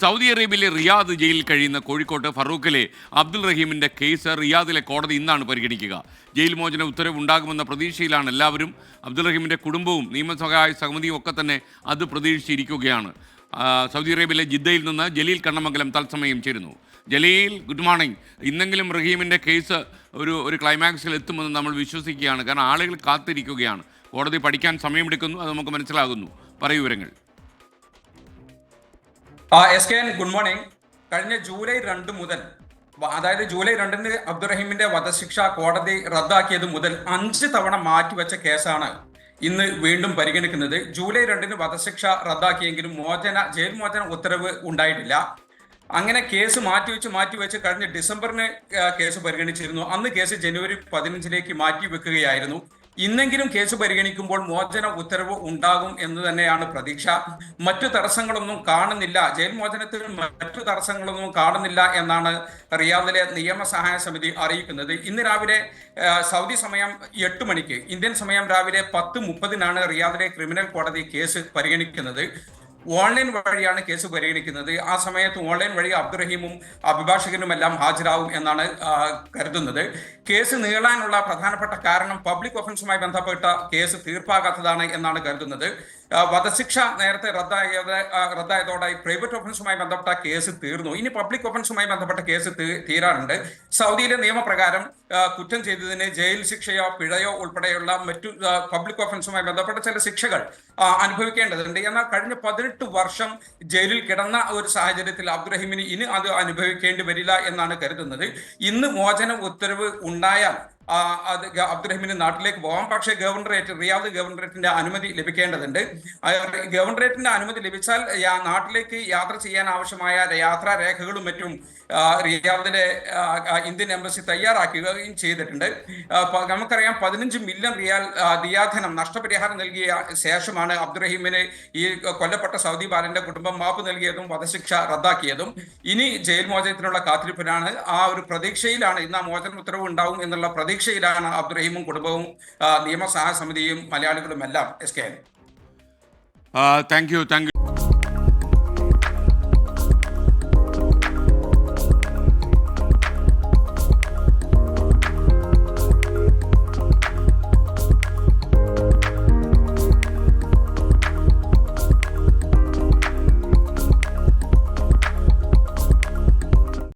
Saudi അറേബ്യയിലെ Riyadh ജയിലിൽ കഴിയുന്ന കോഴിക്കോട്ട് ഫറൂഖിലെ അബ്ദുൾ റഹീമിന്റെ കേസ് റിയാദിലെ കോടതി ഇന്നാണ് പരിഗണിക്കുക. ജയിൽ മോചന ഉത്തരവ് ഉണ്ടാകുമെന്ന പ്രതീക്ഷയിലാണ് എല്ലാവരും. അബ്ദുൾ റഹീമിന്റെ കുടുംബവും നിയമസഹായ സമിതിയും ഒക്കെ തന്നെ അത് പ്രതീക്ഷിച്ചിരിക്കുകയാണ്. സൗദി അറേബ്യയിലെ ജിദ്ദയിൽ നിന്ന് ജലീൽ കണ്ണമംഗലം തത്സമയം ചേരുന്നു. Jaleel, good morning. ഇന്നെങ്കിലും റഹീമിന്റെ കേസ് ഒരു ക്ലൈമാക്സിൽ എത്തുമെന്ന് നമ്മൾ വിശ്വസിക്കുകയാണ്. കാരണം ആളുകൾ കാത്തിരിക്കുകയാണ്. കോടതി പഠിക്കാൻ സമയമെടുക്കുന്നു, അത് നമുക്ക് മനസ്സിലാകുന്നു. പറയൂ വിവരങ്ങൾ. SKN, good morning. കഴിഞ്ഞ ജൂലൈ 2 മുതൽ, അതായത് ജൂലൈ 2-ന് അബ്ദുറഹീമിന്റെ വധശിക്ഷ കോടതി റദ്ദാക്കിയത് മുതൽ 5 തവണ മാറ്റിവെച്ച കേസാണ് ഇന്ന് വീണ്ടും പരിഗണിക്കുന്നത്. ജൂലൈ 2-ന് വധശിക്ഷ റദ്ദാക്കിയെങ്കിലും ജയിൽ മോചന ഉത്തരവ് ഉണ്ടായിട്ടില്ല. അങ്ങനെ കേസ് മാറ്റിവെച്ച് കഴിഞ്ഞ ഡിസംബറിന് കേസ് പരിഗണിച്ചിരുന്നു. അന്ന് കേസ് ജനുവരി 15-ലേക്ക് മാറ്റി വെക്കുകയായിരുന്നു. ഇന്നെങ്കിലും കേസ് പരിഗണിക്കുമ്പോൾ മോചന ഉത്തരവ് ഉണ്ടാകും എന്ന് തന്നെയാണ് പ്രതീക്ഷ. മറ്റു തടസ്സങ്ങളൊന്നും കാണുന്നില്ല, ജയിൽ മോചനത്തിന് മറ്റു തടസ്സങ്ങളൊന്നും കാണുന്നില്ല എന്നാണ് റിയാദിലെ നിയമസഹായ സമിതി അറിയിക്കുന്നത്. ഇന്ന് രാവിലെ സൗദി സമയം 8 മണിക്ക്, ഇന്ത്യൻ സമയം രാവിലെ 10:30-നാണ് റിയാദിലെ ക്രിമിനൽ കോടതി കേസ് പരിഗണിക്കുന്നത്. ഓൺലൈൻ വഴിയാണ് കേസ് പരിഗണിക്കുന്നത്. ആ സമയത്ത് ഓൺലൈൻ വഴി അബ്ദുറഹീമും അഭിഭാഷകനുമെല്ലാം ഹാജരാകും എന്നാണ് കരുതുന്നത്. കേസ് നീളാനുള്ള പ്രധാനപ്പെട്ട കാരണം പബ്ലിക് ഒഫൻസുമായി ബന്ധപ്പെട്ട കേസ് തീർപ്പാകാത്തതാണ് എന്നാണ് കരുതുന്നത്. വധശിക്ഷ നേരത്തെ റദ്ദായതോടെ പ്രൈവറ്റ് ഒഫൻസുമായി ബന്ധപ്പെട്ട കേസ് തീർന്നു. ഇനി പബ്ലിക് ഒഫൻസുമായി ബന്ധപ്പെട്ട കേസ് തീരാറുണ്ട്. സൗദിയിലെ നിയമപ്രകാരം കുറ്റം ചെയ്തതിന് ജയിൽ ശിക്ഷയോ പിഴയോ ഉൾപ്പെടെയുള്ള മറ്റു പബ്ലിക് ഒഫൻസുമായി ബന്ധപ്പെട്ട ചില ശിക്ഷകൾ അനുഭവിക്കേണ്ടതുണ്ട്. എന്നാൽ കഴിഞ്ഞ 18 വർഷം ജയിലിൽ കിടന്ന ഒരു സാഹചര്യത്തിൽ അബ്ദുറഹീമിന് ഇനി അത് അനുഭവിക്കേണ്ടി വരില്ല എന്നാണ് കരുതുന്നത്. ഇന്ന് മോചന ഉത്തരവ് ഉണ്ടായാൽ അത് അബ്ദുറഹീമിന് നാട്ടിലേക്ക് പോകാം. പക്ഷേ റിയാദ് ഗവർണറേറ്റിന്റെ അനുമതി ലഭിക്കേണ്ടതുണ്ട്. ഗവർണറേറ്റിന്റെ അനുമതി ലഭിച്ചാൽ നാട്ടിലേക്ക് യാത്ര ചെയ്യാൻ ആവശ്യമായ യാത്രാ രേഖകളും മറ്റും റിയാദിലെ ഇന്ത്യൻ എംബസി തയ്യാറാക്കുകയും ചെയ്തിട്ടുണ്ട്. നമുക്കറിയാം, 15 മില്യൺ റിയാൽ ദിയാധനം നഷ്ടപരിഹാരം നൽകിയ ശേഷമാണ് അബ്ദുറഹീമിന് ഈ കൊല്ലപ്പെട്ട സൗദി ബാലന്റെ കുടുംബം മാപ്പ് നൽകിയതും വധശിക്ഷ റദ്ദാക്കിയതും. ഇനി ജയിൽ മോചനത്തിനുള്ള കാത്തിരിപ്പിനാണ്. ആ ഒരു പ്രതീക്ഷയിലാണ്, ഇന്ന് ആ മോചന ഉത്തരവ് ഉണ്ടാവും എന്നുള്ള പ്രതീക്ഷയിലാണ് അബ്ദുറഹീമും കുടുംബവും നിയമസഹായ സമിതിയും മലയാളികളും എല്ലാം. Thank you.